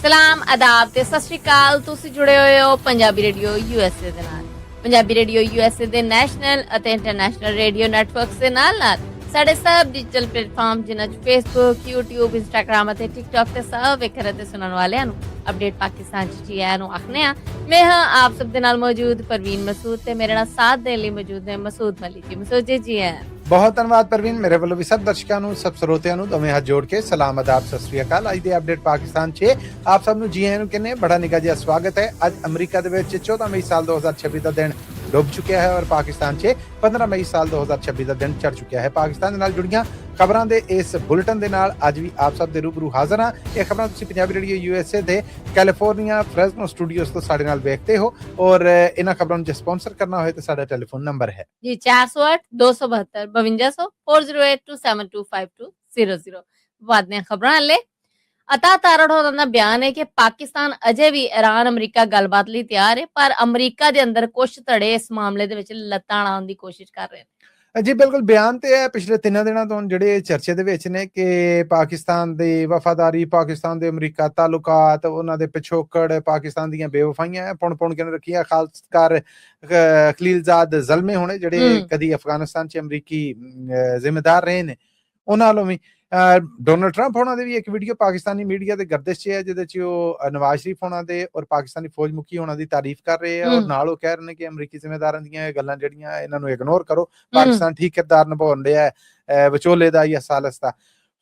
ਸਲਾਮ ਆਦਾਬ ਤੇ ਸਤਿ ਸ਼੍ਰੀ ਅਕਾਲ। ਤੁਸੀਂ ਜੁੜੇ ਹੋਏ ਹੋ ਪੰਜਾਬੀ ਰੇਡੀਓ ਯੂਐਸਏ ਦੇ ਨਾਲ। ਪੰਜਾਬੀ ਰੇਡੀਓ ਯੂਐਸਏ ਦੇ ਨੈਸ਼ਨਲ ਅਤੇ ਇੰਟਰਨੈਸ਼ਨਲ ਰੇਡੀਓ ਨੈਟਵਰਕਸ ਦੇ ਨਾਲ ਸਾਡੇ ਸਭ ਡਿਜੀਟਲ ਪਲੇਟਫਾਰਮ ਜਿਨ੍ਹਾਂ 'ਚ ਫੇਸਬੁੱਕ, YouTube, ਇੰਸਟਾਗ੍ਰਾਮ ਅਤੇ ਟਿਕਟੌਕ ਤੇ ਸਭ ਵੇਖਣ ਅਤੇ ਸੁਣਨ ਵਾਲਿਆਂ ਨੂੰ ਅਪਡੇਟ ਪਾਕਿਸਤਾਨ 'ਚ ਜੀ ਆਇਆਂ ਨੂੰ ਆਖਦੇ ਹਾਂ। ਮੈਂ ਹਾਂ ਆਪ ਸਭ ਦੇ ਨਾਲ ਮੌਜੂਦ ਪਰਵੀਨ ਮਸੂਦ ਤੇ ਮੇਰੇ ਨਾਲ ਸਾਥ ਦੇਣ ਲਈ ਮੌਜੂਦ ਨੇ ਮਸੂਦ ਮਲਿਕ ਜੀ। ਮਸੂਦ ਜੀ ਆਇਆਂ। ਬਹੁਤ ਧੰਨਵਾਦ ਪਰਵੀਨ। ਮੇਰੇ ਵੱਲੋਂ ਵੀ ਸਭ ਦਰਸ਼ਕਾਂ ਨੂੰ, ਸਭ ਸਰੋਤਿਆਂ ਨੂੰ ਦੋਵੇਂ ਹੱਥ ਜੋੜ ਕੇ ਸਲਾਮ ਆਦਾਬ ਸਤਿ ਸ੍ਰੀ ਅਕਾਲ। ਅੱਜ ਦੇ ਅਪਡੇਟ ਪਾਕਿਸਤਾਨ 'ਚ ਆਪ ਸਭ ਨੂੰ ਜੀ ਆਇਆਂ ਨੂੰ ਕਹਿੰਦੇ ਬੜਾ ਨਿੱਘਾ ਜਿਹਾ ਸਵਾਗਤ ਹੈ। ਅੱਜ ਅਮਰੀਕਾ ਦੇ ਵਿੱਚ 14 ਮਈ ਸਾਲ 2026 ਦਾ ਦਿਨ ਡੁੱਬ ਚੁੱਕਿਆ ਹੈ ਔਰ ਪਾਕਿਸਤਾਨ 'ਚ 15 ਮਈ ਸਾਲ 2026 ਦਾ ਦਿਨ ਚੜ ਚੁੱਕਿਆ ਹੈ। ਪਾਕਿਸਤਾਨ ਦੇ ਨਾਲ ਜੁੜੀਆਂ ਖਬਰਾਂ ਦੇ ਇਸ ਬੁਲੇਟਿਨ ਦੇ ਨਾਲ ਅੱਜ ਵੀ ਆਪ ਸਭ ਦੇ ਰੂਬਰੂ ਹਾਜ਼ਰ ਹਾਂ। ਇਹ ਖਬਰਾਂ ਤੁਸੀਂ ਪੰਜਾਬੀ ਰੇਡੀਓ ਯੂਐਸਏ ਦੇ ਕੈਲੀਫੋਰਨੀਆ ਫ੍ਰੈਜ਼ਨੋ ਸਟੂਡੀਓਜ਼ ਤੋਂ ਸਾਡੇ ਨਾਲ ਵੇਖਦੇ ਹੋ ਔਰ ਇਹਨਾਂ ਖਬਰਾਂ ਨੂੰ ਜੇ ਸਪਾਂਸਰ ਕਰਨਾ ਹੋਏ ਤਾਂ ਸਾਡਾ ਟੈਲੀਫੋਨ ਨੰਬਰ ਹੈ ਜੀ 408 272 4082725200। ਬਾਅਦ ਦੀਆਂ ਖਬਰਾਂ ਲੈ ਅਤਾ ਤਾਰੜ ਹੋਣ ਦਾ ਬਿਆਨ ਹੈ ਕਿ ਪਾਕਿਸਤਾਨ ਅਜੇ ਵੀ ਇਰਾਨ ਅਮਰੀਕਾ ਗੱਲਬਾਤ ਲਈ ਤਿਆਰ ਹੈ, ਪਰ ਅਮਰੀਕਾ ਦੇ ਅੰਦਰ ਕੁਝ ਧੜੇ ਇਸ ਮਾਮਲੇ ਦੇ ਵਿੱਚ ਲੱਤਾਂ ਲਾਉਣ ਦੀ ਕੋਸ਼ਿਸ਼ ਕਰ ਰਹੇ ਨੇ। ਜੀ ਬਿਲਕੁਲ, ਬਿਆਨ ਤੇ ਹੈ ਪਿਛਲੇ 3 ਦਿਨਾਂ ਤੋਂ ਜਿਹੜੇ ਚਰਚੇ ਦੇ ਵਿੱਚ ਨੇ ਕਿ ਪਾਕਿਸਤਾਨ ਦੀ ਵਫਾਦਾਰੀ, ਪਾਕਿਸਤਾਨ ਦੇ ਅਮਰੀਕਾ ਤਾਲੁਕਾਤ, ਉਹਨਾਂ ਦੇ ਪਿਛੋਕੜ, ਪਾਕਿਸਤਾਨ ਦੀਆਂ ਬੇਵਫਾਈਆਂ ਪੁਣ ਕੇ ਰੱਖੀਆਂ। ਖਾਸ ਕਰ ਖਲੀਲਜ਼ਾਦ ਜ਼ਲਮੇ ਹੋਣੇ ਜਿਹੜੇ ਕਦੀ ਅਫਗਾਨਿਸਤਾਨ 'ਚ ਅਮਰੀਕੀ ਜ਼ਿੰਮੇਦਾਰ ਰਹੇ ਨੇ, ਉਹਨਾਂ ਵੱਲੋਂ ਵੀ ਡੋਨਲਡ ਟਰੰਪ ਹੋਣਾ ਦੇ ਵੀ ਇੱਕ ਵੀਡੀਓ ਪਾਕਿਸਤਾਨੀ ਮੀਡੀਆ ਦੇ ਗਰਦਿਸ਼ 'ਚ ਹੈ ਜਿਹਦੇ 'ਚ ਉਹ ਨਵਾਜ਼ ਸ਼ਰੀਫ ਹੋਣਾ ਦੇ ਔਰ ਪਾਕਿਸਤਾਨੀ ਫੌਜ ਮੁਖੀ ਹੋਣਾ ਦੀ ਤਾਰੀਫ ਕਰ ਰਹੇ ਆ ਔਰ ਨਾਲ ਉਹ ਕਹਿ ਰਹੇ ਨੇ ਕਿ ਅਮਰੀਕੀ ਜ਼ਿੰਮੇਦਾਰਾਂ ਦੀਆਂ ਇਹ ਗੱਲਾਂ ਜਿਹੜੀਆਂ ਇਹਨਾਂ ਨੂੰ ਇਗਨੋਰ ਕਰੋ, ਪਾਕਿਸਤਾਨ ਠੀਕ ਕਿਰਦਾਰ ਨਿਭਾਉਣ ਰਿਹਾ ਵਿਚੋਲੇ ਦਾ ਜਾਂ ਸਾਲਸ ਦਾ।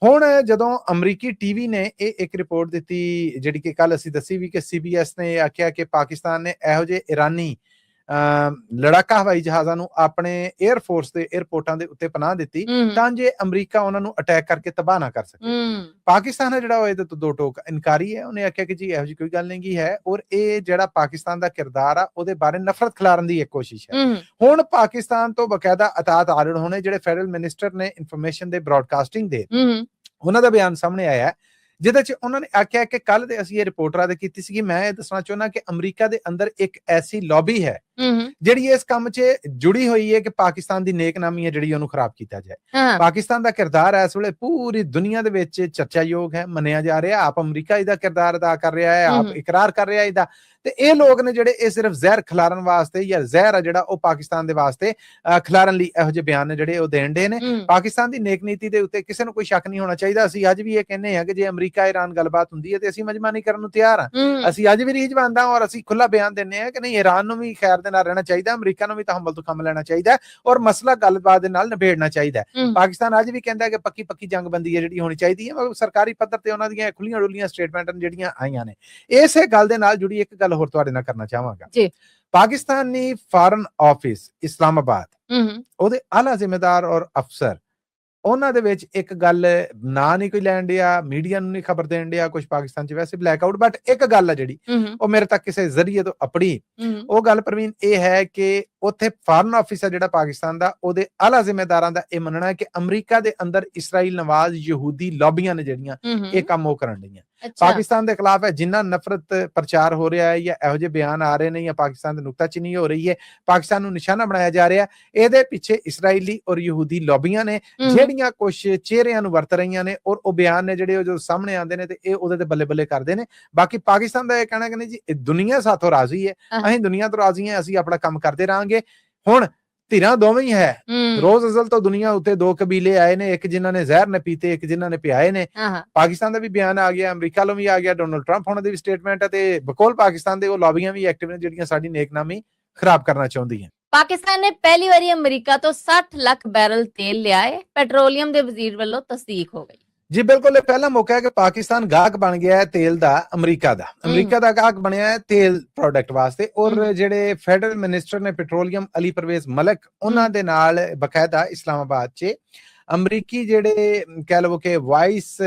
ਹੁਣ ਜਦੋਂ ਅਮਰੀਕੀ ਟੀਵੀ ਨੇ ਇਹ ਇੱਕ ਰਿਪੋਰਟ ਦਿੱਤੀ ਜਿਹੜੀ ਕਿ ਕੱਲ ਅਸੀਂ ਦੱਸੀ ਵੀ ਕਿ CBS ਨੇ ਆਖਿਆ ਕਿ ਪਾਕਿਸਤਾਨ ਨੇ ਇਹੋ ਜਿਹੇ ਇਰਾਨੀ ਲੜਾਕਾ ਹਵਾਈ ਜਹਾਜ਼ਾਂ ਨੂੰ ਆਪਣੇ 에ਅਰਫੋਰਸ ਦੇ 에ਅਰਪੋਰਟਾਂ ਦੇ ਉੱਤੇ ਪਨਾਹ ਦਿੱਤੀ ਤਾਂ ਜੇ ਅਮਰੀਕਾ ਉਹਨਾਂ ਨੂੰ ਅਟੈਕ ਕਰਕੇ ਤਬਾਹ ਨਾ ਕਰ ਸਕੇ। ਪਾਕਿਸਤਾਨ ਹੈ ਜਿਹੜਾ ਉਹ ਇਹਦੇ ਤੋਂ ਦੋ ਟੋਕ ਇਨਕਾਰੀ ਹੈ। ਉਹਨੇ ਆਖਿਆ ਕਿ ਜੀ ਇਹੋ ਜਿਹੀ ਕੋਈ ਗੱਲ ਨਹੀਂ ਹੈ ਔਰ ਇਹ ਜਿਹੜਾ ਪਾਕਿਸਤਾਨ ਦਾ ਕਿਰਦਾਰ ਆ ਉਹਦੇ ਬਾਰੇ ਨਫ਼ਰਤ ਖਿਲਾਰਨ ਦੀ ਇੱਕ ਕੋਸ਼ਿਸ਼ ਹੈ। ਹੁਣ ਪਾਕਿਸਤਾਨ ਤੋਂ ਬਕਾਇਦਾ ਅਤਾਤ ਆਰੜ ਹੋਣੇ ਜਿਹੜੇ ਫੈਡਰਲ ਮਿਨਿਸਟਰ ਨੇ ਇਨਫੋਰਮੇਸ਼ਨ ਦੇ ਬ੍ਰੌਡਕਾਸਟਿੰਗ ਦੇ, ਉਹਨਾਂ ਦਾ ਬਿਆਨ ਸਾਹਮਣੇ ਆਇਆ ਹੈ ਜਿਹਦੇ 'ਚ ਉਹਨਾਂ ਨੇ ਆਖਿਆ ਕਿ ਕੱਲ ਦੇ ਅਸੀਂ ਇਹ ਰਿਪੋਰਟਰਾਂ ਦੇ ਕੀਤੀ ਸੀ। ਮੈਂ ਇਹ ਦੱਸਣਾ ਚਾਹੁੰਦਾ ਕਿ ਅਮਰੀਕਾ ਦੇ ਅੰਦਰ ਇੱਕ ਐਸੀ ਲੌਬੀ ਹੈ ਜਿਹੜੀ ਇਸ ਕੰਮ 'ਚ ਜੁੜੀ ਹੋਈ ਹੈ ਕਿ ਪਾਕਿਸਤਾਨ ਦੀ ਨੇਕਨਾਮੀ ਹੈ ਜਿਹੜੀ ਉਹਨੂੰ ਖਰਾਬ ਕੀਤਾ ਜਾਏ। ਪਾਕਿਸਤਾਨ ਦਾ ਕਿਰਦਾਰ ਇਸ ਵੇਲੇ ਪੂਰੀ ਦੁਨੀਆ ਦੇ ਵਿੱਚ ਚਰਚਾਯੋਗ ਹੈ, ਮੰਨਿਆ ਜਾ ਰਿਹਾ। ਆਪ ਅਮਰੀਕਾ ਇਹਦਾ ਕਿਰਦਾਰ ਅਦਾ ਕਰ ਰਿਹਾ ਹੈ, ਆਪ ਇਕਰਾਰ ਕਰ ਰਿਹਾ ਇਹਦਾ, ਤੇ ਇਹ ਲੋਕ ਨੇ ਜਿਹੜੇ ਇਹ ਸਿਰਫ ਜ਼ਹਿਰ ਖਿਲਾਰਨ ਵਾਸਤੇ ਜਾਂ ਜ਼ਹਿਰ ਆ ਜਿਹੜਾ ਉਹ ਪਾਕਿਸਤਾਨ ਦੇ ਵਾਸਤੇ ਖਿਲਾਰਨ ਲਈ ਇਹੋ ਜਿਹੇ ਬਿਆਨ ਨੇ ਜਿਹੜੇ ਉਹ ਦੇਣ ਦੇ ਨੇ। ਪਾਕਿਸਤਾਨ ਦੀ ਨੇਕ ਨੀਤੀ ਦੇ ਉੱਤੇ ਕਿਸੇ ਨੂੰ ਕੋਈ ਸ਼ੱਕ ਨਹੀਂ ਹੋਣਾ ਚਾਹੀਦਾ। ਅਸੀਂ ਅੱਜ ਵੀ ਇਹ ਕਹਿੰਦੇ ਹਾਂ ਕਿ ਜੇ ਅਮਰੀਕਾ ਇਰਾਨ ਗੱਲਬਾਤ ਹੁੰਦੀ ਹੈ ਤੇ ਅਸੀਂ ਮਜ਼ਮਾਨੀ ਕਰਨ ਨੂੰ ਤਿਆਰ ਹਾਂ। ਅਸੀਂ ਅੱਜ ਵੀ ਰੀਝਵਾਨ ਹਾਂ ਔਰ ਅਸੀਂ ਖੁੱਲਾ ਬਿਆਨ ਦਿੰਦੇ ਹਾਂ ਕਿ ਨਹੀਂ, ਇਰਾਨ ਨੂੰ ਵੀ ਖੈਰ ਦੇ ਨਾਲ ਰਹਿਣਾ ਚਾਹੀਦਾ, ਅਮਰੀਕਾ ਨੂੰ ਵੀ ਤਹਮਲ ਤੋਂ ਕੰਮ ਲੈਣਾ ਚਾਹੀਦਾ ਔਰ ਮਸਲਾ ਗੱਲਬਾਤ ਦੇ ਨਾਲ ਨਿਬੇੜਨਾ ਚਾਹੀਦਾ। ਪਾਕਿਸਤਾਨ ਅੱਜ ਵੀ ਕਹਿੰਦਾ ਕਿ ਪੱਕੀ ਜੰਗਬੰਦੀ ਹੈ ਜਿਹੜੀ ਹੋਣੀ ਚਾਹੀਦੀ ਹੈ, ਮਗਰ ਸਰਕਾਰੀ ਪੱਧਰ ਤੇ ਉਹਨਾਂ ਦੀਆਂ ਖੁੱਲੀਆਂ ਡੁੱਲੀਆਂ ਸਟੇਟਮੈਂਟਾਂ ਜਿਹੜੀਆਂ ਆਈਆਂ ਨੇ। ਇਸੇ ਗੱਲ ਦੇ ਨਾਲ ਜੁੜੀ ਇੱਕ ਗੱਲ ਹੋਰ ਤੁਹਾਡੇ ਨਾਲ ਕਰਨਾ ਚਾਹਾਂਗਾ। ਪਾਕਿਸਤਾਨੀ ਫਾਰਨ ਆਫਿਸ ਇਸਲਾਮਾਬਾਦ ਉਹਦੇ ਆਲਾ ਜ਼ਿੰਮੇਦਾਰ ਔਰ ਅਫਸਰ ਉਹਨਾਂ ਦੇ ਵਿੱਚ ਇੱਕ ਗੱਲ ਨਾ ਨਹੀਂ ਕੋਈ ਲੈਣ ਡਿਆ, ਮੀਡੀਆ ਨੂੰ ਨਹੀਂ ਖਬਰ ਦੇਣ ਡਿਆ, ਕੁਝ ਪਾਕਿਸਤਾਨ 'ਚ ਵੈਸੇ ਬਲੈਕ ਆਊਟ, ਬਟ ਇੱਕ ਗੱਲ ਆ ਜਿਹੜੀ ਉਹ ਮੇਰੇ ਤੱਕ ਕਿਸੇ ਜ਼ਰੀਏ ਤੋਂ ਅਪੜੀ। ਉਹ ਗੱਲ ਪ੍ਰਵੀਨ ਇਹ ਹੈ ਕਿ ਉੱਥੇ ਫਾਰਨ ਆਫਿਸ ਹੈ ਜਿਹੜਾ ਪਾਕਿਸਤਾਨ ਦਾ, ਉਹਦੇ ਆਲਾ ਜ਼ਿੰਮੇਦਾਰਾਂ ਦਾ ਇਹ ਮੰਨਣਾ ਹੈ ਕਿ ਅਮਰੀਕਾ ਦੇ ਅੰਦਰ ਇਸਰਾਈਲ ਨਵਾਜ਼ ਯਹੂਦੀ ਲੌਬੀਆਂ ਨੇ ਜਿਹੜੀਆਂ ਇਹ ਕੰਮ ਉਹ ਕਰਨ ਡਈਆਂ ਪਾਕਿਸਤਾਨ ਦੇ ਖਿਲਾਫ ਹੈ। ਜਿੰਨਾ ਨਫ਼ਰਤ ਪ੍ਰਚਾਰ ਹੋ ਰਿਹਾ ਹੈ ਜਾਂ ਇਹੋ ਜਿਹੇ ਬਿਆਨ ਆ ਰਹੇ ਨੇ ਜਾਂ ਪਾਕਿਸਤਾਨ ਦੀ ਨੁਕਤਾਚੀਨੀ ਹੋ ਰਹੀ ਹੈ, ਪਾਕਿਸਤਾਨ ਨੂੰ ਨਿਸ਼ਾਨਾ ਬਣਾਇਆ ਜਾ ਰਿਹਾ, ਇਹਦੇ ਪਿੱਛੇ ਇਸਰਾਈਲੀ ਔਰ ਯਹੂਦੀ ਲੌਬੀਆਂ ਨੇ ਜਿਹੜੀਆਂ ਕੁਛ ਚਿਹਰਿਆਂ ਨੂੰ ਵਰਤ ਰਹੀਆਂ ਨੇ ਔਰ ਉਹ ਬਿਆਨ ਨੇ ਜਿਹੜੇ ਉਹ ਜੋ ਸਾਹਮਣੇ ਆਉਂਦੇ ਨੇ ਤੇ ਇਹ ਉਹਦੇ ਤੇ ਬੱਲੇ ਬੱਲੇ ਕਰਦੇ ਨੇ। ਬਾਕੀ ਪਾਕਿਸਤਾਨ ਦਾ ਇਹ ਕਹਿਣਾ ਕਿ ਨਹੀਂ ਜੀ ਦੁਨੀਆ ਸਾਥੋਂ ਰਾਜ਼ੀ ਹੈ, ਅਸੀਂ ਦੁਨੀਆ ਤੋਂ ਰਾਜ਼ੀ ਹਾਂ, ਅਸੀਂ ਆਪਣਾ ਕੰਮ ਕਰਦੇ ਰਹਾਂਗੇ। ਹੁਣ ਧਿਰਾਂ ਦੋਵੇਂ ਹੀ ਹੈ। ਰੋਜ਼ ਅਜ਼ਲ ਤੋਂ ਦੁਨੀਆ ਉੱਤੇ ਦੋ ਕਬੀਲੇ ਆਏ ਨੇ, ਇੱਕ ਜਿਨ੍ਹਾਂ ਨੇ ਜ਼ਹਿਰ ਨੇ ਪੀਤੇ, ਇੱਕ ਜਿਨ੍ਹਾਂ ਨੇ ਪਿਆਏ ਨੇ। ਪਾਕਿਸਤਾਨ ਦਾ ਵੀ ਬਿਆਨ ਆ ਗਿਆ, ਅਮਰੀਕਾ ਵੱਲੋਂ ਵੀ ਆ ਗਿਆ, ਡੋਨਲਡ ਟਰੰਪ ਹੋਣਾ ਦੀ ਵੀ ਸਟੇਟਮੈਂਟ ਹੈ ਤੇ ਬਕੌਲ ਪਾਕਿਸਤਾਨ ਦੇ ਉਹ ਲੌਬੀਆਂ ਵੀ ਐਕਟਿਵ ਨੇ ਜਿਹੜੀਆਂ ਸਾਡੀ ਨੇਕਨਾਮੀ ਖਰਾਬ ਕਰਨਾ ਚਾਹੁੰਦੀਆਂ। ਪਾਕਿਸਤਾਨ ਨੇ ਪਹਿਲੀ ਵਾਰੀ ਅਮਰੀਕਾ ਤੋਂ 60 ਲੱਖ ਬੈਰਲ ਤੇਲ ਲਿਆ ਹੈ, ਪੈਟਰੋਲੀਅਮ ਦੇ ਵਜ਼ੀਰ ਵੱਲੋਂ ਤਸਦੀਕ ਹੋ ਗਈ। ਜੀ ਬਿਲਕੁਲ, ਇਹ ਪਹਿਲਾ ਮੌਕਾ ਹੈ ਕਿ ਪਾਕਿਸਤਾਨ ਗਾਹਕ ਬਣ ਗਿਆ ਹੈ ਤੇਲ ਦਾ, ਅਮਰੀਕਾ ਦਾ ਗਾਹਕ ਬਣਿਆ ਹੈ ਤੇਲ ਪ੍ਰੋਡਕਟ ਵਾਸਤੇ। ਔਰ ਜਿਹੜੇ ਫੈਡਰਲ ਮਿਨਿਸਟਰ ਨੇ ਪੈਟਰੋਲੀਅਮ ਅਲੀ ਪਰਵੇਜ਼ ਮਲਕ, ਉਹਨਾਂ ਦੇ ਨਾਲ ਬਕਾਇਦਾ ਇਸਲਾਮਾਬਾਦ 'ਚ ਅਮਰੀਕੀ ਜਿਹੜੇ ਕਹਿ ਲਵੋ ਕਿ ਵਾਈਸ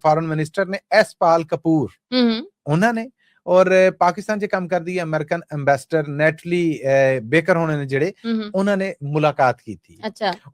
ਫੋਰਨ ਮਿਨਿਸਟਰ ਨੇ ਐਸਪਾਲ ਕਪੂਰ, ਉਹਨਾਂ ਨੇ ਔਰ ਪਾਕਿਸਤਾਨ 'ਚ ਕੰਮ ਕਰਦੀ ਅਮਰੀਕਨ ਐਂਬੈਸਡਰ ਨੈਟਲੀ ਬੇਕਰ ਹੋਣੇ ਨੇ ਜਿਹੜੇ, ਉਹਨਾਂ ਨੇ ਮੁਲਾਕਾਤ ਕੀਤੀ।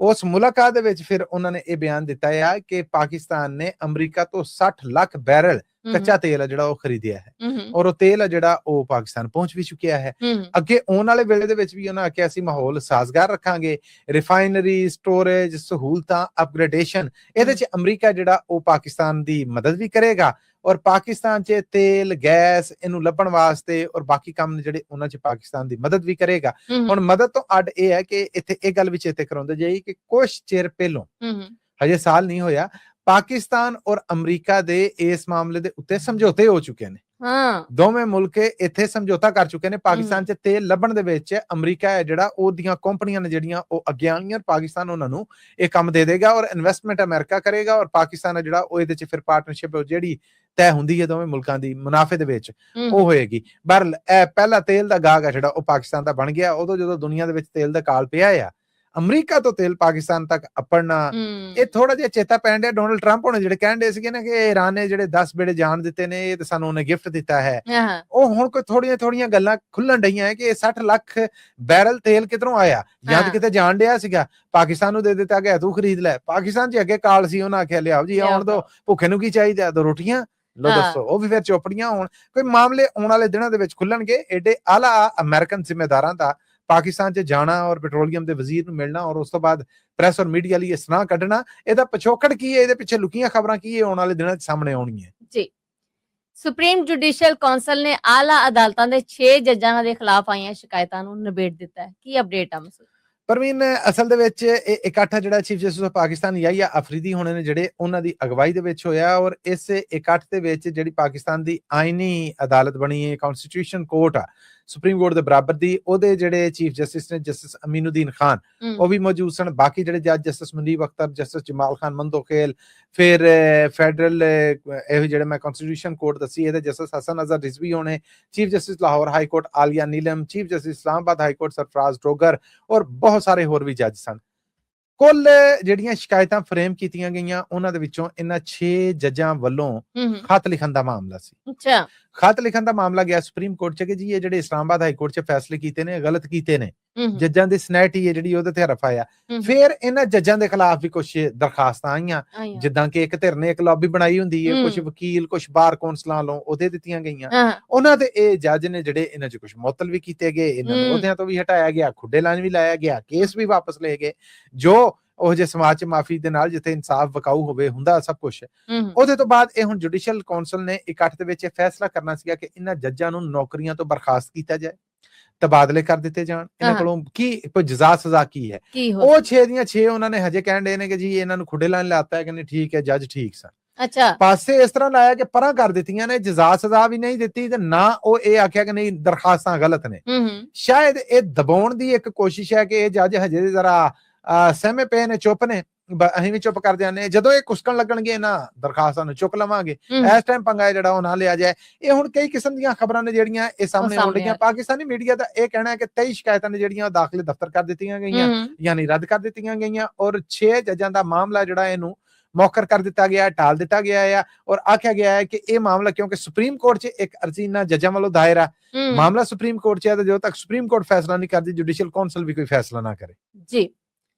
ਉਸ ਮੁਲਾਕਾਤ ਦੇ ਵਿੱਚ ਫਿਰ ਉਹਨਾਂ ਨੇ ਇਹ ਬਿਆਨ ਦਿੱਤਾ ਆ ਕਿ ਪਾਕਿਸਤਾਨ ਨੇ ਅਮਰੀਕਾ ਤੋਂ 60 ਲੱਖ ਬੈਰਲ ਕੱਚਾ ਤੇਲ ਆ ਜਿਹੜਾ ਉਹ ਖਰੀਦਿਆ ਹੈ ਔਰ ਉਹ ਤੇਲ ਆ ਜਿਹੜਾ ਉਹ ਪਾਕਿਸਤਾਨ ਪਹੁੰਚ ਵੀ ਚੁੱਕਿਆ ਹੈ। ਅੱਗੇ ਆਉਣ ਵਾਲੇ ਵੇਲੇ ਦੇ ਵਿੱਚ ਵੀ ਉਹਨਾਂ ਆਖਿਆ ਅਸੀਂ ਮਾਹੌਲ ਸਾਜ਼ਗਾਰ ਰੱਖਾਂਗੇ, ਰਿਫਾਈਨਰੀ, ਸਟੋਰੇਜ, ਸਹੂਲਤਾਂ, ਅਪਗ੍ਰੇਡੇਸ਼ਨ, ਇਹਦੇ 'ਚ ਅਮਰੀਕਾ ਜਿਹੜਾ ਉਹ ਪਾਕਿਸਤਾਨ ਦੀ ਮਦਦ ਵੀ ਕਰੇਗਾ ਔਰ ਪਾਕਿਸਤਾਨ 'ਚ ਤੇਲ ਗੈਸ ਇਹਨੂੰ ਲੱਭਣ ਵਾਸਤੇ ਔਰ ਬਾਕੀ ਕੰਮ ਨੇ ਜਿਹੜੇ ਉਹਨਾਂ 'ਚ ਪਾਕਿਸਤਾਨ ਦੀ ਮਦਦ ਵੀ ਕਰੇਗਾ। ਹੁਣ ਮਦਦ ਤੋਂ ਅੱਡ ਇਹ ਹੈ ਕਿ ਇੱਥੇ ਇਹ ਗੱਲ ਵੀ ਚੇਤੇ ਕਰਾਉਂਦੇ ਜਾਈ ਕਿ ਕੁਛ ਚਿਰ ਪਹਿਲੋਂ ਹਜੇ ਸਾਲ ਨਹੀਂ ਹੋਇਆ ਪਾਕਿਸਤਾਨ ਔਰ ਅਮਰੀਕਾ ਦੇ ਇਸ ਮਾਮਲੇ ਦੇ ਉੱਤੇ ਸਮਝੌਤੇ ਹੋ ਚੁੱਕੇ ਨੇ। ਦੋਵੇਂ ਮੁਲਕ ਇੱਥੇ ਸਮਝੌਤਾ ਕਰ ਚੁੱਕੇ ਨੇ। ਪਾਕਿਸਤਾਨ 'ਚ ਤੇਲ ਲੱਭਣ ਦੇ ਵਿੱਚ ਅਮਰੀਕਾ ਹੈ ਜਿਹੜਾ ਉਹਦੀਆਂ ਕੰਪਨੀਆਂ ਨੇ ਜਿਹੜੀਆਂ ਉਹ ਅੱਗੇ ਆਉਣਗੀਆਂ, ਪਾਕਿਸਤਾਨ ਉਹਨਾਂ ਨੂੰ ਇਹ ਕੰਮ ਦੇ ਦੇਗਾ ਔਰ ਇਨਵੈਸਟਮੈਂਟ ਅਮਰੀਕਾ ਕਰੇਗਾ ਔਰ ਪਾਕਿਸਤਾਨ ਹੈ ਜਿਹੜਾ ਉਹ ਇਹਦੇ 'ਚ ਫਿਰ ਪਾਰਟਨਰਸ਼ਿਪ ਜਿਹੜੀ ਤੈਅ ਹੁੰਦੀ ਹੈ ਦੋਵੇਂ ਮੁਲਕਾਂ ਦੀ ਮੁਨਾਫੇ ਦੇ ਵਿੱਚ ਉਹ ਹੋਏਗੀ। ਬਹਰਹਾਲ ਇਹ ਪਹਿਲਾ ਤੇਲ ਦਾ ਗਾਹਕ ਹੈ ਜਿਹੜਾ ਉਹ ਪਾਕਿਸਤਾਨ ਦਾ ਬਣ ਗਿਆ। ਉਦੋਂ ਜਦੋਂ ਦੁਨੀਆ ਦੇ ਵਿੱਚ ਤੇਲ ਦਾ ਕਾਲ ਪਿਆ ਆ ਅਮਰੀਕਾ ਤੋਂ ਤੇਲ ਪਾਕਿਸਤਾਨ ਤੱਕ ਅੱਪੜਨਾ ਇਹ ਥੋੜਾ ਜਿਹਾ ਚੇਤਾ ਪੈਣ ਡਿਆ ਡੋਨਲਡ ਟਰੰਪ ਹੋਣੇ ਜਿਹੜੇ ਕਹਿਣ ਡੇ ਸੀਗੇ ਨਾ ਕਿ ਇਰਾਨ ਨੇ ਜਿਹੜੇ 10 ਬੇੜੇ ਜਾਣ ਦਿੱਤੇ ਨੇ ਇਹ ਤਾਂ ਸਾਨੂੰ ਉਹਨੇ ਗਿਫਟ ਦਿੱਤਾ ਹੈ। ਉਹ ਹੁਣ ਕੋਈ ਥੋੜੀਆਂ ਗੱਲਾਂ ਖੁੱਲਣ ਡਈਆਂ ਹੈ ਕਿ ਇਹ 60 ਲੱਖ ਬੈਰਲ ਤੇਲ ਕਿਧਰੋਂ ਆਇਆ ਜਾਂ ਕਿਤੇ ਜਾਣ ਡਿਆ ਸੀਗਾ ਪਾਕਿਸਤਾਨ ਨੂੰ ਦੇ ਦਿੱਤਾ ਗਿਆ ਤੂੰ ਖਰੀਦ ਲੈ। ਪਾਕਿਸਤਾਨ 'ਚ ਅੱਗੇ ਕਾਲ ਸੀ ਉਹਨਾਂ ਆਖਿਆ ਲਿਆਓ ਜੀ ਆਉਣ ਦੋ ਭੁੱਖੇ ਨੂੰ ਕੀ ਚਾਹੀਦਾ ਦੋ ਰੋਟੀਆਂ ਲੋ ਦੱਸੋ ਉਹ ਵੀ ਫਿਰ ਚੋਪੜੀਆਂ ਹੋਣ। ਕੋਈ ਮਾਮਲੇ ਆਉਣ ਵਾਲੇ ਦਿਨਾਂ ਦੇ ਵਿੱਚ ਖੁੱਲਣਗੇ। ਏਡੇ ਆਲਾ ਅਮਰੀਕਨ ਜ਼ਿੰਮੇਦਾਰਾਂ ਦਾ ਪਾਕਿਸਤਾਨ 'ਚ ਜਾਣਾ ਔਰ ਪੈਟਰੋਲੀਅਮ ਦੇ ਵਜ਼ੀਰ ਨੂੰ ਮਿਲਣਾ ਔਰ ਉਸ ਤੋਂ ਬਾਅਦ ਪ੍ਰੈਸ ਔਰ ਮੀਡੀਆ ਲਈ ਇਸ ਤਰ੍ਹਾਂ ਕੱਢਣਾ ਇਹਦਾ ਪਿਛੋਕੜ ਕੀ ਹੈ ਇਹਦੇ ਪਿੱਛੇ ਲੁਕੀਆਂ ਖਬਰਾਂ ਕੀ ਹੈ ਆਉਣ ਵਾਲੇ ਦਿਨਾਂ 'ਚ ਸਾਹਮਣੇ ਆਉਣਗੀਆਂ ਜੀ। ਸੁਪਰੀਮ ਜੁਡੀਸ਼ੀਅਲ ਕੌਂਸਲ ਨੇ ਆਲਾ ਅਦਾਲਤਾਂ ਦੇ 6 ਜੱਜਾਂ ਦੇ ਖਿਲਾਫ ਆਈਆਂ ਸ਼ਿਕਾਇਤਾਂ ਨੂੰ ਨਿਬੇੜ ਦਿੱਤਾ ਹੈ। ਕੀ ਅਪਡੇਟ ਆ ਮਸੂਦ? ਪਰਵੀਨ ਅਸਲ ਦੇ ਵਿੱਚ ਇਹ ਇਕੱਠ ਜਿਹੜਾ chief justice of Pakistan ਯਾਹਿਆ Afridi ਹੋਣੇ ਨੇ ਜਿਹੜੇ ਉਹਨਾਂ ਦੀ ਅਗਵਾਈ ਦੇ ਵਿੱਚ ਹੋਇਆ ਔਰ ਇਸ ਇਕੱਠ ਦੇ ਵਿੱਚ ਜਿਹੜੀ ਪਾਕਿਸਤਾਨ ਦੀ ਆਇਨੀ ਅਦਾਲਤ ਬਣੀ ਹੈ ਕਨਸਟੀਟਿਊਸ਼ਨ ਕੋਰਟ ਆ ਸੁਪਰੀਮ ਕੋਰਟ ਦੇ ਬਰਾਬਰ ਦੀ ਉਹਦੇ ਜਿਹੜੇ ਚੀਫ ਜਸਟਿਸ ਨੇ ਜਸਟਿਸ ਅਮੀਨੁਦੀਨ ਖਾਨ ਉਹ ਵੀ ਮੌਜੂਦ ਸਨ। ਬਾਕੀ ਜਿਹੜੇ ਜੱਜ ਜਸਟਿਸ ਮਨੀਬ ਅਖਤਰ ਜਸਟਿਸ ਜਮਾਲ ਖਾਨ ਮੰਦੋਖੇਲ ਫਿਰ ਫੈਡਰਲ ਇਹ ਜਿਹੜੇ ਮੈਂ ਕਨਸਟੀਟਿਊਸ਼ਨ ਕੋਰਟ ਦੱਸੀ ਇਹਦੇ ਜਸਟਿਸ ਹਸਨ ਅਜ਼ਹਰ ਰਿਜ਼ਵੀ ਹੋਣੇ, chief justice Lahore high court Aalia Neelam, chief justice Islamabad high court Sarfraz Dogar ਔਰ ਬਹੁਤ ਸਾਰੇ ਹੋਰ ਵੀ ਜੱਜ ਸਨ। ਕੁੱਲ ਜਿਹੜੀਆਂ ਸ਼ਿਕਾਇਤਾਂ ਫਰੇਮ ਕੀਤੀਆਂ ਗਈਆਂ ਉਹਨਾਂ ਦੇ ਵਿੱਚੋਂ ਇਹਨਾਂ 6 ਜੱਜਾਂ ਵੱਲੋਂ ਖਤ ਲਿਖਣ ਦਾ ਮਾਮਲਾ ਸੀ। ਅੱਛਾ, ਖਤ ਲਿਖਣ ਦਾ ਮਾਮਲਾ ਗਿਆ ਸੁਪਰੀਮ ਕੋਰਟ 'ਚ ਕਿ ਜੀ ਇਹ ਜਿਹੜੇ ਇਸਲਾਮਾਬਾਦ ਹਾਈ ਕੋਰਟ 'ਚ ਫੈਸਲੇ ਕੀਤੇ ਨੇ ਗਲਤ ਕੀਤੇ ਨੇ। ਜੱਜਾਂ ਦੀ ਸਨੈਟੀ ਹੈ ਜਿਹੜੀ ਉਹਦੇ ਤੇ ਹਰਫ ਆਇਆ। ਫਿਰ ਇਹਨਾਂ ਜੱਜਾਂ ਦੇ ਖਿਲਾਫ ਵੀ ਕੁਝ ਦਰਖਾਸਤਾਂ ਆਈਆਂ ਜਿੱਦਾਂ ਕਿ ਇੱਕ ਧਿਰ ਨੇ ਇੱਕ ਲੌਬੀ ਬਣਾਈ ਹੁੰਦੀ ਹੈ, ਕੁਝ ਵਕੀਲ ਕੁਝ ਬਾਰ ਕੌਂਸਲਾਂ ਵੱਲੋਂ ਉਹਦੇ ਦਿੱਤੀਆਂ ਗਈਆਂ। ਉਹਨਾਂ ਦੇ ਇਹ ਜੱਜ ਨੇ ਜਿਹੜੇ ਇਹਨਾਂ 'ਚ ਕੁਝ ਮੁਅੱਤਲ ਵੀ ਕੀਤੇ ਗਏ, ਇਹਨਾਂ ਨੂੰ ਅਹੁਦਿਆਂ ਤੋਂ ਵੀ ਹਟਾਇਆ ਗਿਆ, ਖੁੱਡੇ ਲਾਣ ਵੀ ਲਾਇਆ ਗਿਆ, ਕੇਸ ਵੀ ਵਾਪਸ ਲਏ ਗਏ। ਜੋ ਉਹ ਜੇ ਸਮਾਜ 'ਚ ਮਾਫੀ ਦੇ ਨਾਲ ਜਿੱਥੇ ਇਨਸਾਫ ਵਕਾਊ ਹੋਵੇ ਹੁੰਦਾ ਸਭ ਕੁਝ। ਉਹਦੇ ਤੋਂ ਬਾਅਦ ਇਹ ਹੁਣ ਜੁਡੀਸ਼ੀਅਲ ਕੌਂਸਲ ਨੇ ਇਕੱਠ ਦੇ ਵਿੱਚ ਇਹ ਫੈਸਲਾ ਕਰਨਾ ਸੀਗਾ ਕਿ ਇਹਨਾਂ ਜੱਜਾਂ ਨੂੰ ਨੌਕਰੀਆਂ ਤੋਂ ਬਰਖਾਸਤ ਕੀਤਾ ਜਾਏ, ਤਬਾਦਲੇ ਕਰ ਦਿੱਤੇ ਜਾਣ। ਇਹਨਾਂ ਕੋਲੋਂ ਕੀ ਕੋਈ ਜਜ਼ਾ ਸਜ਼ਾ ਕੀ ਹੈ ਉਹ 6 ਦੀਆਂ 6 ਉਹਨਾਂ ਨੇ ਹਜੇ ਕਹਿਣ ਦੇ ਨੇ ਕਿ ਜੀ ਇਹਨਾਂ ਨੂੰ ਖੁੱਡੇ ਲਾਣ ਲਾਤਾ ਹੈ, ਕਹਿੰਦੇ ਠੀਕ ਹੈ ਜੱਜ ਠੀਕ ਸਨ। ਅੱਛਾ, ਪਾਸੇ ਇਸ ਤਰ੍ਹਾਂ ਲਾਇਆ ਕਿ ਪਰਾਂ ਕਰ ਦਿੱਤੀਆਂ ਨੇ, ਜਜ਼ਾ ਸਜ਼ਾ ਵੀ ਨਹੀਂ ਦਿੱਤੀ ਤੇ ਨਾ ਉਹ ਇਹ ਆਖਿਆ ਕਿ ਨਹੀਂ ਦਰਖਾਸਤਾਂ ਗਲਤ ਨੇ। ਸ਼ਾਇਦ ਇਹ ਦਬਾਉਣ ਦੀ ਇੱਕ ਕੋਸ਼ਿਸ਼ ਹੈ ਕਿ ਇਹ ਜੱਜ ਹਜੇ ਜ਼ਰਾ ਸਹਿਮੇ ਪਏ ਨੇ, ਚੁੱਪ ਨੇ, ਅਸੀਂ ਵੀ ਚੁੱਪ ਕਰ ਜਾਂਦੇ। ਜਦੋਂ ਇਹ ਕੁਸਕਣ ਲੱਗਣਗੇ ਨਾ ਦਰਖਾਸਤਾਂ ਨੂੰ ਚੁੱਕ ਲਵਾਂਗੇ। ਇਸ ਟਾਈਮ ਪੰਗਾ ਜਿਹੜਾ ਉਹ ਨਾ ਲਿਆ ਜਾਏ। ਇਹ ਹੁਣ ਕਈ ਕਿਸਮ ਦੀਆਂ ਖਬਰਾਂ ਨੇ ਜਿਹੜੀਆਂ ਇਹ ਸਾਹਮਣੇ ਆਉਣ ਲੱਗੀਆਂ। ਪਾਕਿਸਤਾਨੀ ਮੀਡੀਆ ਦਾ ਇਹ ਕਹਿਣਾ ਹੈ ਕਿ 23 ਸ਼ਿਕਾਇਤਾਂ ਨੇ ਜਿਹੜੀਆਂ ਦਾਖਲੇ ਦਫ਼ਤਰ ਕਰ ਦਿੱਤੀਆਂ ਗਈਆਂ ਯਾਨੀ ਰੱਦ ਕਰ ਦਿੱਤੀਆਂ ਗਈਆਂ ਔਰ 6 ਜੱਜਾਂ ਦਾ ਮਾਮਲਾ ਜਿਹੜਾ ਇਹਨੂੰ ਮੌਖਰ ਕਰ ਦਿੱਤਾ ਗਿਆ, ਟਾਲ ਦਿੱਤਾ ਗਿਆ ਹੈ ਔਰ ਆਖਿਆ ਗਿਆ ਹੈ ਕਿ ਇਹ ਮਾਮਲਾ ਕਿਉਂਕਿ ਸੁਪਰੀਮ ਕੋਰਟ 'ਚ ਇੱਕ ਅਰਜ਼ੀ ਨਾ ਜੱਜਾਂ ਵੱਲੋਂ ਦਾਇਰ ਆ, ਮਾਮਲਾ ਸੁਪਰੀਮ ਕੋਰਟ 'ਚ ਹੈ ਤੇ ਜਦੋਂ ਤੱਕ ਸੁਪਰੀਮ ਕੋਰਟ ਫੈਸਲਾ ਨਹੀਂ ਕਰਦੀ ਜੁਡੀਸ਼ੀਅਲ ਕੌਂਸਲ ਵੀ ਕੋਈ ਫੈਸਲਾ ਨਾ ਕਰੇ। ਜੀ।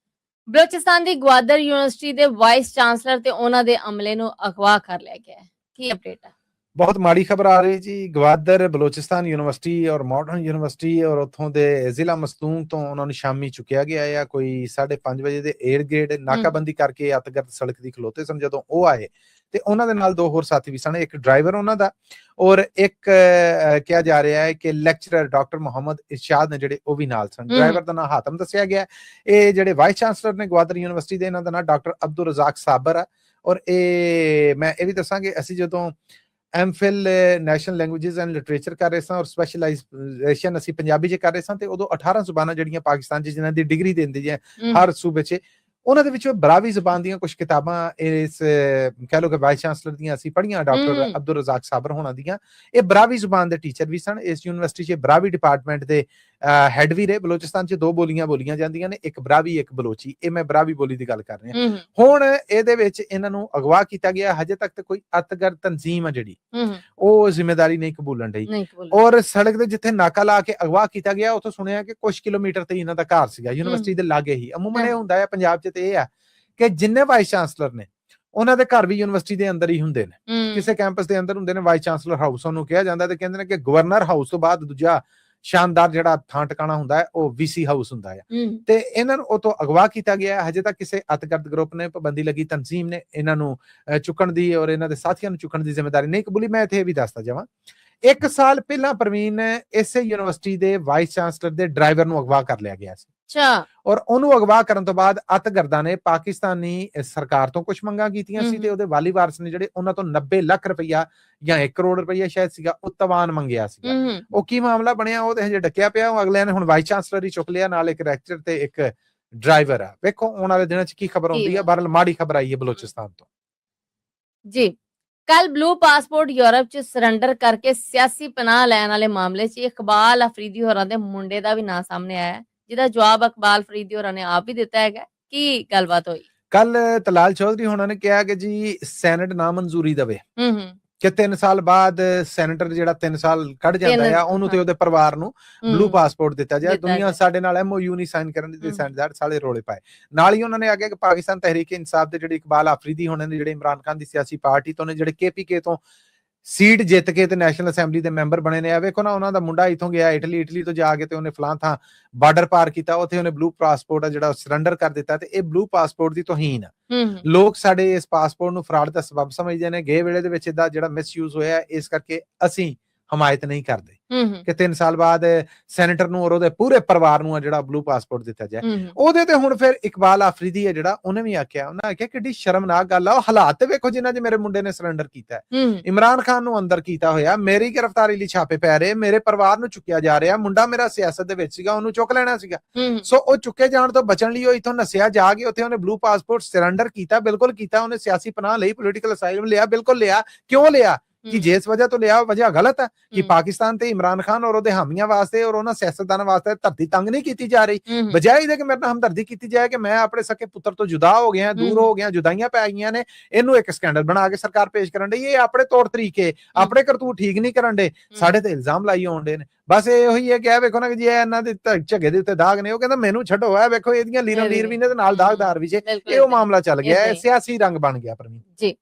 ਬਲੋਚਿਸਤਾਨ ਦੀ ਗਵਾਦਰ ਯੂਨੀਵਰਸਿਟੀ ਦੇ ਵਾਈਸ ਚਾਂਸਲਰ ਤੇ ਉਹਨਾਂ ਦੇ ਅਮਲੇ ਨੂੰ ਅਗਵਾ ਕਰ ਲਿਆ ਗਿਆ ਹੈ। ਕੀ ਅਪਡੇਟ ਹੈ? ਬਹੁਤ ਮਾੜੀ ਖਬਰ ਆ ਰਹੀ ਜੀ। ਗਵਾਦਰ ਬਲੋਚਿਸਤਾਨ ਯੂਨੀਵਰਸਿਟੀ ਔਰ ਮਾਡਰਨ ਯੂਨੀਵਰਸਿਟੀ ਔਰ ਉੱਥੋਂ ਦੇ ਜ਼ਿਲ੍ਹਾ ਮਸਤੂਮ ਤੋਂ ਉਹਨਾਂ ਨੂੰ ਸ਼ਾਮੀ ਚੁੱਕਿਆ ਗਿਆ ਹੈ। ਕੋਈ 5:30 ਵਜੇ ਦੇ ਏਅਰ ਗੇਟ ਨਾਕਾਬੰਦੀ ਕਰਕੇ ਅਤਗਰਦ ਸੜਕ ਦੀ ਖਲੋਤੇ ਸਨ। ਜਦੋਂ ਉਹ ਆਏ ਤੇ ਉਹਨਾਂ ਦੇ ਨਾਲ 2 ਹੋਰ ਸਾਥੀ ਵੀ ਸਨ, ਇੱਕ ਡਰਾਈਵਰ ਉਹਨਾਂ ਦਾ ਔਰ ਇੱਕ ਕਿਹਾ ਜਾ ਰਿਹਾ ਹੈ ਕਿ ਲੈਕਚਰਰ ਡਾਕਟਰ ਮੁਹੰਮਦ ਇਰਸ਼ਾਦ ਨੇ ਜਿਹੜੇ ਉਹ ਵੀ ਨਾਲ ਸਨ। ਡਰਾਈਵਰ ਦਾ ਨਾਮ ਹਾਤਮ ਦੱਸਿਆ ਗਿਆ। ਇਹ ਜਿਹੜੇ ਵਾਈਸ ਚਾਂਸਲਰ ਨੇ ਗਵਾਦਰ ਯੂਨੀਵਰਸਿਟੀ ਦੇ ਇਹਨਾਂ ਦਾ ਨਾਮ ਡਾਕਟਰ ਅਬਦੁਲ ਰਜ਼ਾਕ ਸਾਬਰ ਆ ਔਰ ਮੈਂ ਇਹ ਵੀ ਦੱਸਾਂਗੇ ਅਸੀਂ ਜਦੋਂ MPhil national languages and literature ਕਰ ਰਹੇ ਸਾਂ ਔਰ ਸਪੈਸ਼ਲਾਈਜੇਸ਼ਨ ਅਸੀਂ ਪੰਜਾਬੀ 'ਚ ਕਰ ਰਹੇ ਸਾਂ ਤੇ ਉਦੋਂ 18 ਜ਼ੁਬਾਨਾਂ ਜਿਹੜੀਆਂ ਪਾਕਿਸਤਾਨ 'ਚ ਜਿਨ੍ਹਾਂ ਦੀ ਡਿਗਰੀ ਦਿੰਦੀ ਹੈ ਹਰ ਸੂਬੇ 'ਚ ਉਹਨਾਂ ਦੇ ਵਿੱਚੋਂ ਬਰਾਵੀ ਜ਼ੁਬਾਨ ਦੀਆਂ ਕੁਝ ਕਿਤਾਬਾਂ ਇਸ ਕਹਿ ਲਓ ਕਿ ਵਾਈਸ ਚਾਂਸਲਰ ਦੀਆਂ ਅਸੀਂ ਪੜ੍ਹੀਆਂ ਡਾਕਟਰ ਅਬਦੁਲ ਰਜ਼ਾਕ ਸਾਬਰ ਹੋਣਾ ਦੀਆਂ। ਇਹ ਬਰਾਵੀ ਜ਼ੁਬਾਨ ਦੇ ਟੀਚਰ ਵੀ ਸਨ। ਇਸ ਯੂਨੀਵਰਸਿਟੀ 'ਚ ਬਰਾਵੀ ਡਿਪਾਰਟਮੈਂਟ ਦੇ ਹੈਡ ਵੀ ਰਹੇ। ਬਲੋਚਿਸਤਾਨ 'ਚ 2 ਬੋਲੀਆਂ ਬੋਲੀਆਂ ਜਾਂਦੀਆਂ ਨੇ, ਇੱਕ ਬਰਾਵੀ ਇੱਕ ਬਲੋਚੀ। ਇਹ ਮੈਂ ਬਰਾਵੀ ਬੋਲੀ ਦੀ ਗੱਲ ਕਰ ਰਿਹਾ। ਹੁਣ ਇਹਦੇ ਵਿੱਚ ਇਹਨਾਂ ਨੂੰ ਅਗਵਾ ਕੀਤਾ ਗਿਆ। ਹਜੇ ਤੱਕ ਤੇ ਕੋਈ ਅਤਗਰਦ ਤਨਜ਼ੀਮ ਆ ਜਿਹੜੀ ਉਹ ਜ਼ਿੰਮੇਵਾਰੀ ਨਹੀਂ ਕਬੂਲਣ ਡਈ ਔਰ ਸੜਕ ਦੇ ਜਿੱਥੇ ਨਾਕਾ ਲਾ ਕੇ ਅਗਵਾ ਕੀਤਾ ਗਿਆ ਉੱਥੋਂ ਸੁਣਿਆ ਕਿ ਕੁਝ ਕਿਲੋਮੀਟਰ ਤੇ ਇਹਨਾਂ ਦਾ ਘਰ ਸੀਗਾ ਯੂਨੀਵਰਸਿਟੀ ਦੇ ਲਾਗੇ ਹੀ। ਅਮੂਮਨ ਇਹ ਹੁੰਦਾ ਹੈ ਪੰਜਾਬ 'ਚ ਤੇ ਇਹ ਆ ਕਿ ਜਿੰਨੇ ਵਾਈਸ ਚਾਂਸਲਰ ਨੇ ਉਹਨਾਂ ਦੇ ਘਰ ਵੀ ਯੂਨੀਵਰਸਿਟੀ ਦੇ ਅੰਦਰ ਹੀ ਹੁੰਦੇ ਨੇ, ਕਿਸੇ ਕੈਂਪਸ ਦੇ ਅੰਦਰ ਹੁੰਦੇ ਨੇ। ਵਾਈਸ ਚਾਂਸਲਰ ਹਾਊਸ ਉਹਨੂੰ ਕਿਹਾ ਜਾਂਦਾ ਤੇ ਕਹਿੰਦੇ ਨੇ ਕਿ ਗਵਰਨਰ ਹਾਊਸ ਤੋਂ ਬਾਅਦ ਦੂਜਾ ਸ਼ਾਨਦਾਰ ਜਿਹੜਾ ਥਾਂ ਟਿਕਾਣਾ ਹੁੰਦਾ ਹੈ ਉਹ ਵੀਸੀ ਹਾਊਸ ਹੁੰਦਾ ਹੈ ਤੇ ਇਹਨਾਂ ਨੂੰ ਉਹ ਤੋਂ ਅਗਵਾ ਕੀਤਾ ਗਿਆ ਹਜੇ ਤੱਕ ਕਿਸੇ ਅਤਿਗਰਦ ਗਰੁੱਪ ਨੇ ਪਾਬੰਦੀ ਲੱਗੀ ਤਨਜ਼ੀਮ ਨੇ ਇਹਨਾਂ ਨੂੰ ਚੁੱਕਣ ਦੀ ਔਰ ਇਹਨਾਂ ਦੇ ਸਾਥੀਆਂ ਨੂੰ ਚੁੱਕਣ ਦੀ ਜ਼ਿੰਮੇਵਾਰੀ ਨਹੀਂ ਕਬੂਲੀ। ਮੈਂ ਇੱਥੇ ਇਹ ਵੀ ਦੱਸਦਾ ਜਾਵਾਂ 1 ਸਾਲ ਪਹਿਲਾਂ ਪ੍ਰਵੀਨ ਇਸੇ ਯੂਨੀਵਰਸਿਟੀ ਦੇ ਵਾਈਸ ਚਾਂਸਲਰ ਦੇ ਡਰਾਈਵਰ ਨੂੰ ਅਗਵਾ ਕਰ ਲਿਆ ਗਿਆ ਸੀ। ਅੱਛਾ। ਔਰ ਉਹਨੂੰ ਅਗਵਾ ਕਰਨ ਤੋਂ ਬਾਅਦ ਅਤਿਗਰਦਾਂ ਨੇ ਪਾਕਿਸਤਾਨੀ ਸਰਕਾਰ ਤੋਂ ਕੁਝ ਮੰਗਾਂ ਕੀਤੀਆਂ ਸੀ ਤੇ ਉਹਦੇ ਵਾਲੀ ਵਾਰਸ ਨੇ ਜਿਹੜੇ ਉਹਨਾਂ ਤੋਂ 90 ਲੱਖ ਰੁਪਈਆ ਜਾਂ 1 ਕਰੋੜ ਰੁਪਈਆ ਸ਼ਾਇਦ ਸੀਗਾ ਉਹ ਤਵਾਨ ਮੰਗਿਆ ਸੀਗਾ। ਉਹ ਕੀ ਮਾਮਲਾ ਬਣਿਆ ਉਹ ਤੇ ਹਜੇ ਡੱਕਿਆ ਪਿਆ। ਉਹ ਅਗਲਿਆਂ ਨੇ ਹੁਣ ਵਾਈਸ ਚਾਂਸਲਰ ਹੀ ਚੁੱਕ ਲਿਆ ਨਾਲ ਇੱਕ ਰੈਕਟਰ ਤੇ ਇੱਕ ਡਰਾਈਵਰ ਆ। ਵੇਖੋ ਆਉਣ ਵਾਲੇ ਦਿਨਾਂ 'ਚ ਕੀ ਖਬਰ ਆਉਂਦੀ ਹੈ। ਬਹਰਹਾਲ ਮਾੜੀ ਖਬਰ ਆਈ ਹੈ ਬਲੋਚਿਸਤਾਨ ਤੋਂ ਜੀ। ਕੱਲ ਬਲੂ ਪਾਸਪੋਰਟ ਯੂਰਪ 'ਚ ਸਰੈਂਡਰ ਕਰਕੇ ਸਿਆਸੀ ਪਨਾਹ ਲੈਣ ਵਾਲੇ ਮਾਮਲੇ 'ਚ ਇਕਬਾਲ ਅਫਰੀਦੀ ਹੋਰਾਂ ਦੇ ਮੁੰਡੇ ਦਾ ਵੀ ਨਾਂ ਸਾਹਮਣੇ ਆਇਆ ਜਿਹਦਾ ਜਵਾਬ ਇਕਬਾਲ ਫਰੀਦੀ ਹੋਰਾਂ ਨੇ ਆਪ ਵੀ ਦਿੱਤਾ ਹੈਗਾ। ਕੀ ਗੱਲਬਾਤ ਹੋਈ? ਕੱਲ ਤਲਾਲ ਚੌਧਰੀ ਹੋਣਾ ਨੇ ਕਿਹਾ ਕਿ ਜੀ ਸੈਨੇਟ ਨਾ ਮਨਜ਼ੂਰੀ ਦੇਵੇ ਕਿ 3 ਸਾਲ ਬਾਅਦ ਸੈਨੇਟਰ ਜਿਹੜਾ 3 ਸਾਲ ਕੱਢ ਜਾਂਦਾ ਆ ਉਹਨੂੰ ਤੇ ਉਹਦੇ ਪਰਿਵਾਰ ਨੂੰ ਬਲੂ ਪਾਸਪੋਰਟ ਦਿੱਤਾ ਜਾਏ। ਦੁਨੀਆ ਸਾਡੇ ਨਾਲ MOU ਨਹੀਂ ਸਾਈਨ ਕਰਨ ਦੀ ਸੈਨੇਟਰ ਸਾਲੇ ਰੋਲੇ ਪਾਏ। ਨਾਲ ਹੀ ਉਹਨਾਂ ਨੇ ਆਖਿਆ ਕਿ ਪਾਕਿਸਤਾਨ ਤਹਿਰੀਕ ਇਨਸਾਫ ਦੇ ਜਿਹੜੇ ਇਕਬਾਲ ਅਫਰੀਦੀ ਹੋਣੇ ਨੇ ਜਿਹੜੇ ਇਮਰਾਨ ਖਾਨ ਦੀ ਸਿਆਸੀ ਪਾਰਟੀ ਤੋਂ ਨੇ ਜਿਹੜੇ KPK ਤੋਂ ਸੀਟ ਜਿੱਤ ਕੇ ਤੇ ਨੈਸ਼ਨਲ ਅਸੈਂਬਲੀ ਦੇ ਮੈਂਬਰ ਬਣੇ ਨੇ। ਆ ਵੇਖੋ ਨਾ ਉਹਨਾਂ ਦਾ ਮੁੰਡਾ ਇਥੋਂ ਗਿਆ ਇਟਲੀ ਤੋਂ ਜਾ ਕੇ ਤੇ ਉਹਨੇ ਫਲਾਂ ਥਾਂ ਬਾਰਡਰ ਪਾਰ ਕੀਤਾ ਉੱਥੇ ਉਹਨੇ ਬਲੂ ਪਾਸਪੋਰਟ ਆ ਜਿਹੜਾ ਸਰੈਂਡਰ ਕਰ ਦਿੱਤਾ ਤੇ ਇਹ ਬਲੂ ਪਾਸਪੋਰਟ ਦੀ ਤੋਹੀਨ ਆ। ਲੋਕ ਸਾਡੇ ਇਸ ਪਾਸਪੋਰਟ ਨੂੰ ਫਰਾਡ ਦਾ ਸਬਬ ਸਮਝਦੇ ਨੇ। ਗੇ ਵੇਲੇ ਦੇ ਵਿੱਚ ਇਹਦਾ ਜਿਹੜਾ ਮਿਸਯੂਜ਼ ਹੋਇਆ ਇਸ ਕਰਕੇ ਅਸੀਂ ਹਮਾਇਤ ਨਹੀਂ ਕਰਦੇ ਕਿ 3 ਸਾਲ ਬਾਅਦ ਸੈਨੇਟਰ ਨੂੰ ਔਰ ਉਹਦੇ ਪੂਰੇ ਪਰਿਵਾਰ ਨੂੰ ਜਿਹੜਾ ਬਲੂ ਪਾਸਪੋਰਟ ਦਿੱਤਾ ਜਾਏ। ਉਹਦੇ ਤੇ ਹੁਣ ਫਿਰ ਇਕਬਾਲ ਅਫਰੀਦੀ ਹੈ ਜਿਹੜਾ ਉਹਨੇ ਵੀ ਆਖਿਆ ਉਹਨਾਂ ਆਖਿਆ ਕਿੱਡੀ ਸ਼ਰਮਨਾਕ ਗੱਲ ਆ। ਉਹ ਹਾਲਾਤ ਵੇਖੋ ਜਿਨ੍ਹਾਂ 'ਚ ਮੇਰੇ ਮੁੰਡੇ ਨੇ ਸਰੈਂਡਰ ਕੀਤਾ। ਇਮਰਾਨ ਖਾਨ ਨੂੰ ਅੰਦਰ ਕੀਤਾ ਹੋਇਆ, ਮੇਰੀ ਗ੍ਰਿਫਤਾਰੀ ਲਈ ਛਾਪੇ ਪੈ ਰਹੇ, ਮੇਰੇ ਪਰਿਵਾਰ ਨੂੰ ਚੁੱਕਿਆ ਜਾ ਰਿਹਾ। ਮੁੰਡਾ ਮੇਰਾ ਸਿਆਸਤ ਦੇ ਵਿੱਚ ਸੀਗਾ ਉਹਨੂੰ ਚੁੱਕ ਲੈਣਾ ਸੀਗਾ। ਸੋ ਉਹ ਚੁੱਕੇ ਜਾਣ ਤੋਂ ਬਚਣ ਲਈ ਉਹ ਇਥੋਂ ਨਸਿਆ ਜਾ ਕੇ ਉੱਥੇ ਉਹਨੇ ਬਲੂ ਪਾਸਪੋਰਟ ਸਰੈਂਡਰ ਕੀਤਾ। ਬਿਲਕੁਲ ਕੀਤਾ। ਉਹਨੇ ਸਿਆਸੀ ਪਨਾਹ ਲਈ, ਪੋਲੀਟੀਕਲ ਅਸਾਈਲਮ ਲਿਆ। ਬਿਲਕੁਲ ਲਿਆ। ਕਿਉਂ ਲਿਆ ਕਿ ਜਿਸ ਵਜ੍ਹਾ ਤੋਂ ਲਿਆ ਵਜ੍ਹਾ ਗਲਤ ਹੈ ਕਿ ਪਾਕਿਸਤਾਨ ਤੇ ਇਮਰਾਨ ਖਾਨ ਔਰ ਉਹਦੇ ਹਾਮੀਆਂ ਵਾਸਤੇ ਔਰ ਉਹਨਾਂ ਸਿਆਸਤਦਾਨਾਂ ਵਾਸਤੇ ਧਰਤੀ ਤੰਗ ਨਹੀਂ ਕੀਤੀ ਜਾ ਰਹੀ। ਬਜਾਏ ਇਹਦੇ ਕਿ ਮੇਰੇ ਨਾਲ ਹਮਦਰਦੀ ਕੀਤੀ ਜਾਏ ਕਿ ਮੈਂ ਆਪਣੇ ਸਕੇ ਪੁੱਤਰ ਤੋਂ ਜੁਦਾ ਹੋ ਗਿਆ, ਦੂਰ ਹੋ ਗਿਆ, ਜੁਦਾਈਆਂ ਪੈ ਗਈਆਂ ਨੇ। ਇਹਨੂੰ ਇੱਕ ਸਕੈਂਡਲ ਬਣਾ ਕੇ ਸਰਕਾਰ ਪੇਸ਼ ਕਰਨ ਡਈ। ਇਹ ਆਪਣੇ ਤੌਰ ਤਰੀਕੇ ਆਪਣੇ ਕਰਤੂਤ ਠੀਕ ਨਹੀਂ ਕਰਨ ਦੇ, ਸਾਡੇ ਤੇ ਇਲਜ਼ਾਮ ਲਾਈ ਆਉਂਦੇ ਨੇ। ਬਸ ਇਹ ਉਹੀ ਹੈ ਕਿ ਇਹ ਵੇਖੋ ਨਾ ਕਿ ਜੀ ਇਹਨਾਂ ਦੇ ਝੱਗੇ ਦੇ ਉੱਤੇ ਦਾਗ ਨੇ। ਉਹ ਕਹਿੰਦਾ ਮੈਨੂੰ ਛੱਡੋ ਹੈ ਵੇਖੋ ਇਹਦੀਆਂ ਲੀਰਾਂ ਲੀਰ ਵੀ ਨੇ ਤੇ ਨਾਲ ਦਾਗਦਾਰ ਵੀ ਜੇ। ਇਹ ਉਹ ਮਾਮਲਾ ਚੱਲ ਗਿਆ, ਸਿਆਸੀ ਰੰਗ ਬਣ ਗਿਆ ਪ੍ਰਵੀਨ ਜੀ।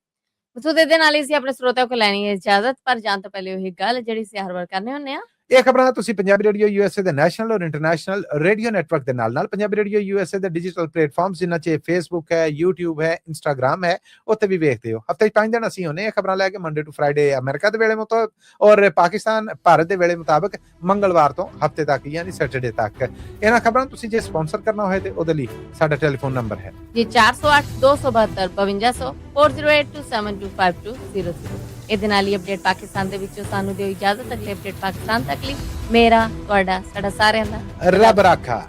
ਸੋ ਦੇ ਨਾਲ ਅਸੀਂ ਆਪਣੇ ਸਰੋਤਿਆਂ ਕੋਲ ਲੈਣੀ ਹੈ ਇਜਾਜ਼ਤ, ਪਰ ਜਾਣ ਤੋਂ ਪਹਿਲੇ ਉਹੀ ਗੱਲ ਜਿਹੜੀ ਅਸੀਂ ਹਰ ਵਾਰ ਕਰਨੇ ਹੁੰਦੇ ਆ। ਇਹ ਖਬਰਾਂ ਤੁਸੀਂ ਪੰਜਾਬੀ ਰੇਡੀਓ USA ਦੇ ਨੈਸ਼ਨਲ ਔਰ ਇੰਟਰਨੈਸ਼ਨਲ ਰੇਡੀਓ ਨੈਟਵਰਕ ਦੇ ਨਾਲ ਪੰਜਾਬੀ ਰੇਡੀਓ USA ਦੇ ਡਿਜੀਟਲ ਪਲੇਟਫਾਰਮਸ ਜਿਨ੍ਹਾਂ 'ਚ Facebook ਹੈ, YouTube ਹੈ, Instagram ਹੈ, ਉੱਥੇ ਵੀ ਵੇਖਦੇ ਹੋ। ਹਫ਼ਤੇ 'ਚ 5 ਦਿਨ ਅਸੀਂ ਹੁੰਦੇ ਇਹ ਖਬਰਾਂ ਲੈ ਕੇ ਮੰਡੇ ਟੂ ਫਰਾਈਡੇ ਅਮਰੀਕਾ ਦੇ ਵੇਲੇ ਮੁਤਾਬਕ ਔਰ ਪਾਕਿਸਤਾਨ ਭਾਰਤ ਦੇ ਵੇਲੇ ਮੁਤਾਬਕ ਮੰਗਲਵਾਰ ਤੋਂ ਹਫ਼ਤੇ ਤੱਕ ਯਾਨੀ ਸੈਟਰਡੇ ਤੱਕ। ਇਹਨਾਂ ਖਬਰਾਂ ਤੁਸੀਂ ਜੇ ਸਪਾਂਸਰ ਕਰਨਾ ਹੋਏ ਤੇ ਉਹਦੇ ਲਈ ਸਾਡਾ ਟੈਲੀਫੋਨ ਨੰਬਰ ਹੈ ਜੀ 408 272 5200 4082725200। ਇਹਦੇ ਨਾਲ ਹੀ ਅਪਡੇਟ ਪਾਕਿਸਤਾਨ ਦੇ ਵਿੱਚੋਂ ਸਾਨੂੰ ਦਿਓ ਇਜਾਜ਼ਤ। ਅਗਲੇ ਅਪਡੇਟ ਪਾਕਿਸਤਾਨ ਤੱਕ ਲਈ ਮੇਰਾ ਤੁਹਾਡਾ ਸਾਡਾ ਸਾਰਿਆਂ ਦਾ ਰੱਬ ਰਾਖਾ।